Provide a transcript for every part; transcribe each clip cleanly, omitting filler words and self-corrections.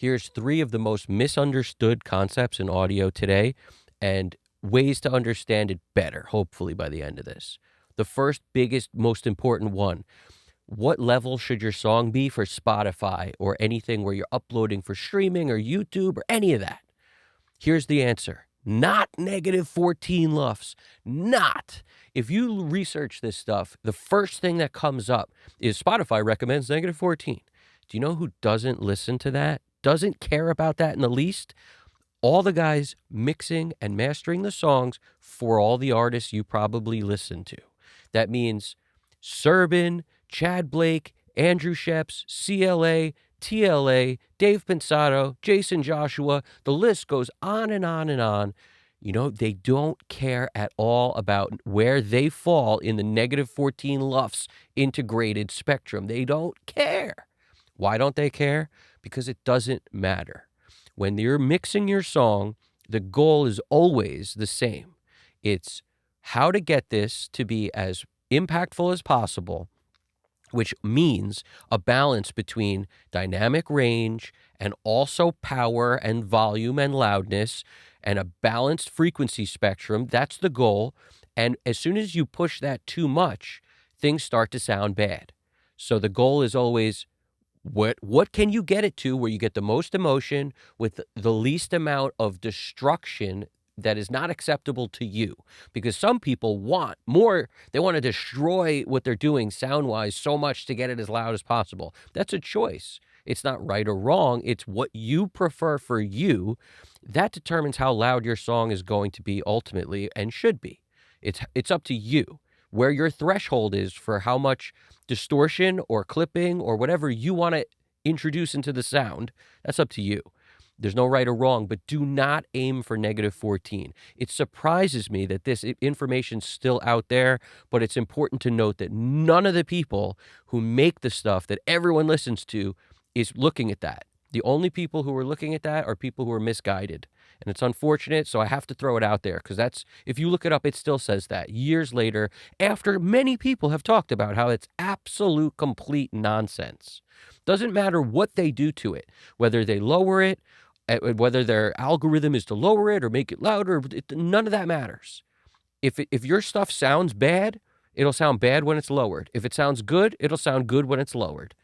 Here's 3 of the most misunderstood concepts in audio today and ways to understand it better, hopefully, by the end of this. The first, biggest, most important one: what level should your song be for Spotify or anything where you're uploading for streaming or YouTube or any of that? Here's the answer. Not negative 14 LUFS. Not. If you research this stuff, the first thing that comes up is Spotify recommends negative 14. Do you know who doesn't listen to that? Doesn't care about that in the least? All the guys mixing and mastering the songs for all the artists you probably listen to. That means Serban, Chad Blake, Andrew Sheps, CLA, TLA, Dave Pensato, Jason Joshua. The list goes on and on and on. You know, they don't care at all about where they fall in the negative 14 LUFS integrated spectrum. They don't care. Why don't they care? Because it doesn't matter. When you're mixing your song, the goal is always the same. It's how to get this to be as impactful as possible, which means a balance between dynamic range and also power and volume and loudness and a balanced frequency spectrum. That's the goal. And as soon as you push that too much, things start to sound bad. So the goal is always, what can you get it to where you get the most emotion with the least amount of destruction that is not acceptable to you? Because some people want more. They want to destroy what they're doing sound-wise so much to get it as loud as possible. That's a choice. It's not right or wrong. It's what you prefer for you. That determines how loud your song is going to be ultimately and should be. It's up to you where your threshold is for how much distortion or clipping or whatever you want to introduce into the sound. That's up to you. There's no right or wrong, but do not aim for negative 14. It surprises me that this information's still out there, but it's important to note that none of the people who make the stuff that everyone listens to is looking at that. The only people who are looking at that are people who are misguided. And it's unfortunate, so I have to throw it out there because that's, if you look it up, it still says that years later, after many people have talked about how it's absolute, complete nonsense. Doesn't matter what they do to it, whether they lower it, whether their algorithm is to lower it or make it louder, none of that matters. If your stuff sounds bad, it'll sound bad when it's lowered. If it sounds good, it'll sound good when it's lowered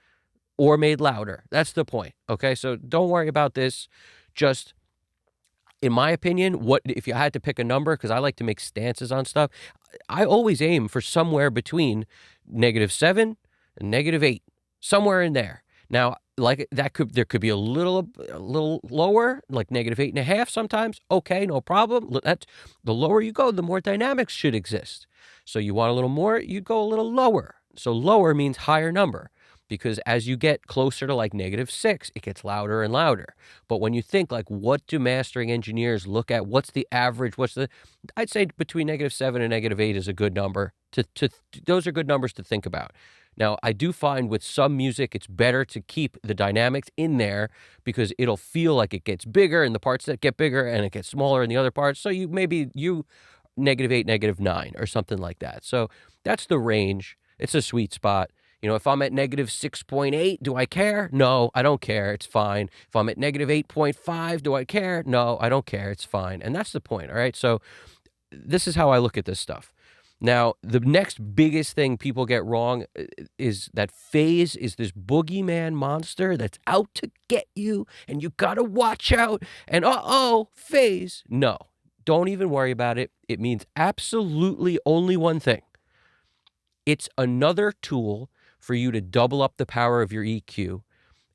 or made louder. That's the point, okay? So don't worry about this. Just, in my opinion, what if you had to pick a number, because I like to make stances on stuff, I always aim for somewhere between -7 and -8, somewhere in there. Now, like there could be a little lower, like -8.5 sometimes. Okay, no problem. That's, the lower you go, the more dynamics should exist. So you want a little more, you go a little lower. So lower means higher number, because as you get closer to like -6, it gets louder and louder. But when you think like, what do mastering engineers look at? What's the average? I'd say between -7 and -8 is a good number. Those are good numbers to think about. Now, I do find with some music, it's better to keep the dynamics in there because it'll feel like it gets bigger in the parts that get bigger and it gets smaller in the other parts. So maybe -8, -9 or something like that. So that's the range. It's a sweet spot. You know, if I'm at -6.8, do I care? No, I don't care. It's fine. If I'm at -8.5, do I care? No, I don't care. It's fine. And that's the point, all right? So this is how I look at this stuff. Now, the next biggest thing people get wrong is that phase is this boogeyman monster that's out to get you, and you got to watch out, and phase. No, don't even worry about it. It means absolutely only one thing. It's another tool for you to double up the power of your EQ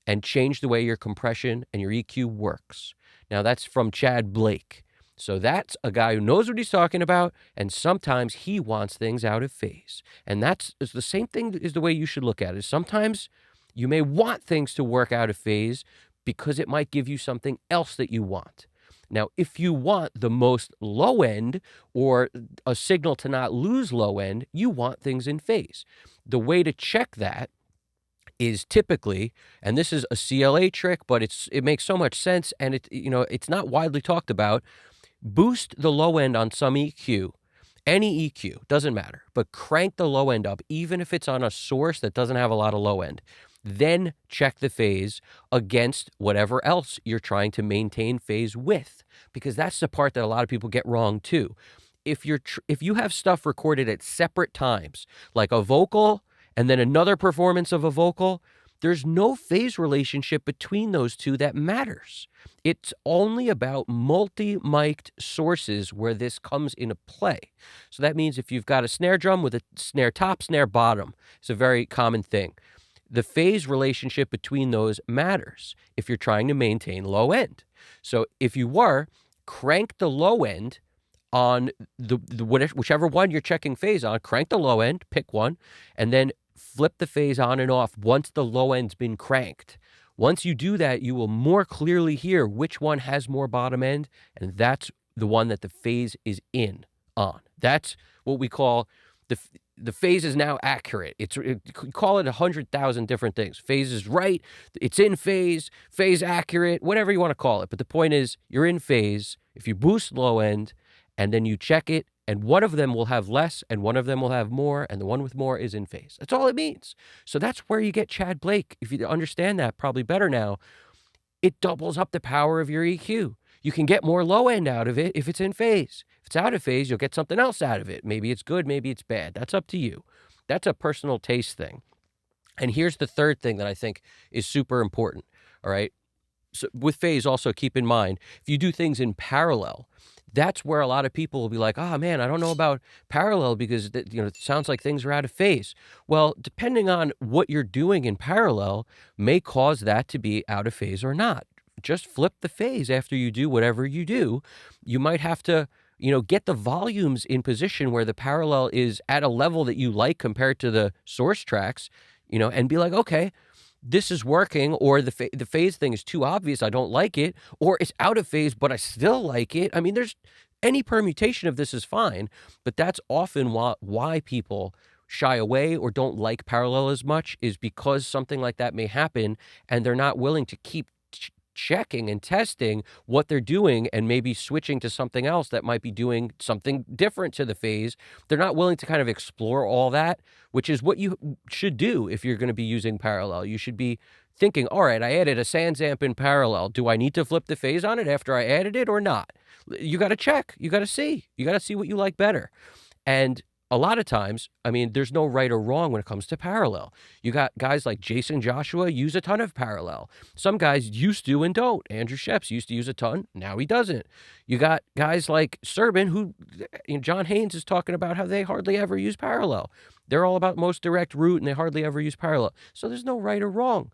and change the way your compression and your EQ works. Now, that's from Chad Blake. So that's a guy who knows what he's talking about, and sometimes he wants things out of phase. And it's the same thing is the way you should look at it. Sometimes you may want things to work out of phase because it might give you something else that you want. Now, if you want the most low end or a signal to not lose low end, you want things in phase. The way to check that is typically, and this is a CLA trick, but it makes so much sense, and it's not widely talked about. Boost the low end on some EQ, any EQ, doesn't matter, but crank the low end up, even if it's on a source that doesn't have a lot of low end. Then check the phase against whatever else you're trying to maintain phase with, because that's the part that a lot of people get wrong too. If you have stuff recorded at separate times, like a vocal and then another performance of a vocal, there's no phase relationship between those two that matters. It's only about multi-mic'd sources where this comes into play. So that means if you've got a snare drum with a snare top, snare bottom, it's a very common thing. The phase relationship between those matters if you're trying to maintain low end. So if you crank the low end on whichever one you're checking phase on, crank the low end, pick one, and then flip the phase on and off once the low end's been cranked. Once you do that, you will more clearly hear which one has more bottom end, and that's the one that the phase is in on. That's what we call the phase is now accurate. Call it 100,000 different things. Phase is right. It's in phase accurate, whatever you want to call it. But the point is, you're in phase. If you boost low end and then you check it, and one of them will have less and one of them will have more, and the one with more is in phase. That's all it means. So that's where you get Chad Blake. If you understand that probably better now, it doubles up the power of your EQ. You can get more low end out of it if it's in phase. If it's out of phase, you'll get something else out of it. Maybe it's good, maybe it's bad. That's up to you. That's a personal taste thing. And here's the third thing that I think is super important, all right? So with phase, also keep in mind, if you do things in parallel, that's where a lot of people will be like, oh man, I don't know about parallel because it sounds like things are out of phase. Well, depending on what you're doing in parallel may cause that to be out of phase or not. Just flip the phase after you do whatever you do. You might have to, get the volumes in position where the parallel is at a level that you like compared to the source tracks, and be like, okay, this is working, or the phase thing is too obvious, I don't like it, or it's out of phase, but I still like it. I mean, there's any permutation of this is fine, but that's often why people shy away or don't like parallel as much, is because something like that may happen, and they're not willing to keep checking and testing what they're doing and maybe switching to something else that might be doing something different to the phase. They're not willing to kind of explore all that, which is what you should do if you're going to be using parallel. You should be thinking, all right, I added a Sans amp in parallel. Do I need to flip the phase on it after I added it or not? You got to check. You got to see. You got to see what you like better. And a lot of times, there's no right or wrong when it comes to parallel. You got guys like Jason Joshua use a ton of parallel. Some guys used to and don't. Andrew Sheps used to use a ton. Now he doesn't. You got guys like Serban who, John Haynes is talking about how they hardly ever use parallel. They're all about most direct route and they hardly ever use parallel. So there's no right or wrong.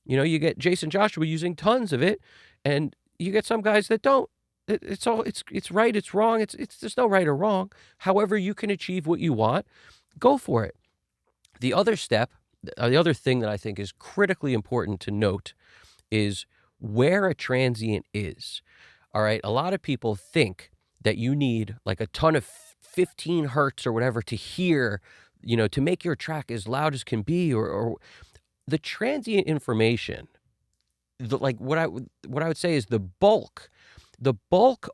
You get Jason Joshua using tons of it, and you get some guys that don't. It's right, it's wrong, there's no right or wrong. However you can achieve what you want, go for it. The other thing that I think is critically important to note is where a transient is. All right, a lot of people think that you need like a ton of 15 hertz or whatever to hear, to make your track as loud as can be, or the transient information. What I would say is the bulk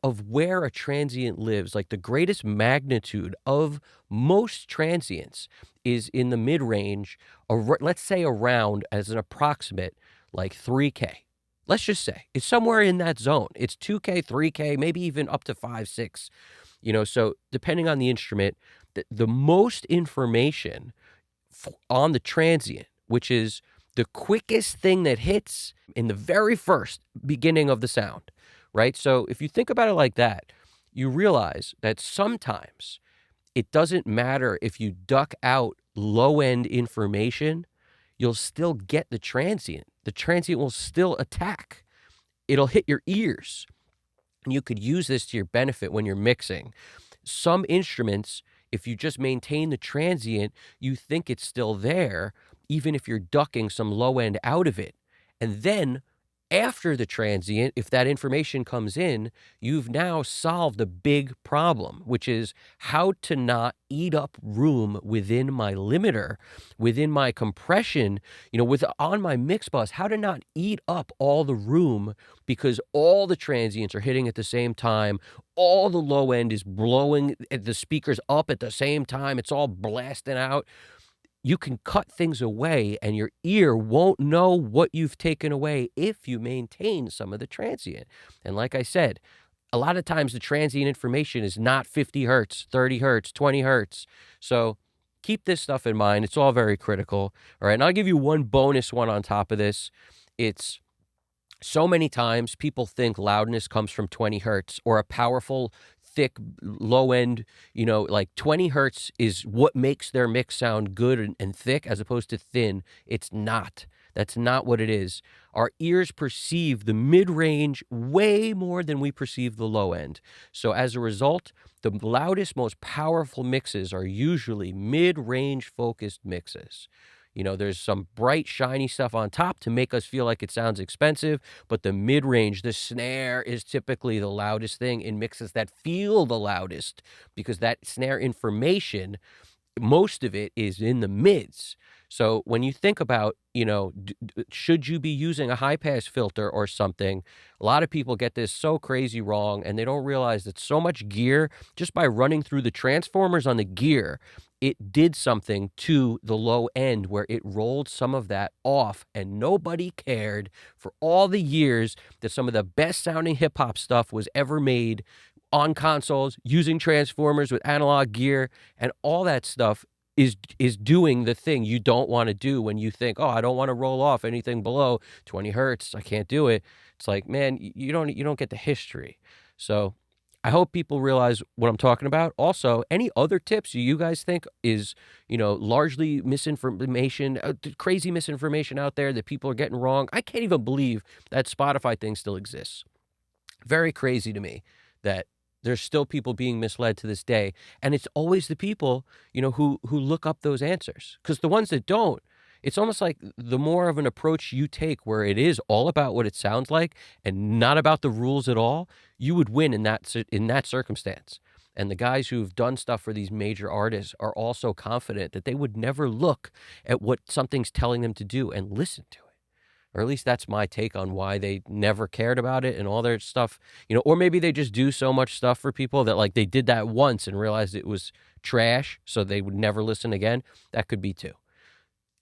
of where a transient lives, like the greatest magnitude of most transients, is in the mid-range, let's say around, as an approximate, like 3K. Let's just say it's somewhere in that zone. It's 2K, 3K, maybe even up to 5, 6. So depending on the instrument, the most information on the transient, which is the quickest thing that hits in the very first beginning of the sound, right? So if you think about it like that, you realize that sometimes it doesn't matter if you duck out low-end information, you'll still get the transient. The transient will still attack. It'll hit your ears. And you could use this to your benefit when you're mixing. Some instruments, if you just maintain the transient, you think it's still there, even if you're ducking some low-end out of it. And then after the transient, if that information comes in, you've now solved a big problem, which is how to not eat up room within my limiter, within my compression, on my mix bus, how to not eat up all the room because all the transients are hitting at the same time. All the low end is blowing the speakers up at the same time. It's all blasting out. you can cut things away and your ear won't know what you've taken away if you maintain some of the transient. And like I said, a lot of times the transient information is not 50 hertz, 30 hertz, 20 hertz. So keep this stuff in mind. It's all very critical. All right. And I'll give you one bonus one on top of this. It's so many times people think loudness comes from 20 hertz or a powerful, thick, low end, like 20 hertz is what makes their mix sound good and thick as opposed to thin. It's not. That's not what it is. Our ears perceive the mid-range way more than we perceive the low end. So as a result, the loudest, most powerful mixes are usually mid-range focused mixes. There's some bright, shiny stuff on top to make us feel like it sounds expensive, but the mid-range, the snare is typically the loudest thing in mixes that feel the loudest because that snare information, most of it is in the mids. So when you think about, should you be using a high-pass filter or something, a lot of people get this so crazy wrong, and they don't realize that so much gear, just by running through the transformers on the gear, it did something to the low end where it rolled some of that off, and nobody cared for all the years that some of the best-sounding hip-hop stuff was ever made on consoles using transformers with analog gear, and all that stuff is doing the thing you don't want to do when you think, oh, I don't want to roll off anything below 20 hertz. I can't do it. It's like, man, you don't get the history. So I hope people realize what I'm talking about. Also, any other tips you guys think is, largely misinformation, crazy misinformation out there that people are getting wrong. I can't even believe that Spotify thing still exists. Very crazy to me that there's still people being misled to this day. And it's always the people, who look up those answers. Because the ones that don't, it's almost like the more of an approach you take where it is all about what it sounds like and not about the rules at all, you would win in that circumstance. And the guys who've done stuff for these major artists are also confident that they would never look at what something's telling them to do and listen to it. Or at least that's my take on why they never cared about it and all their stuff, or maybe they just do so much stuff for people that like they did that once and realized it was trash, so they would never listen again. That could be too.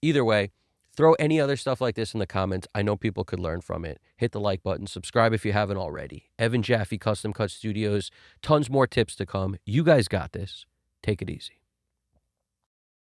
Either way, throw any other stuff like this in the comments. I know people could learn from it. Hit the like button, subscribe if you haven't already. Evan Jaffe, Custom Cut Studios, tons more tips to come. You guys got this. Take it easy.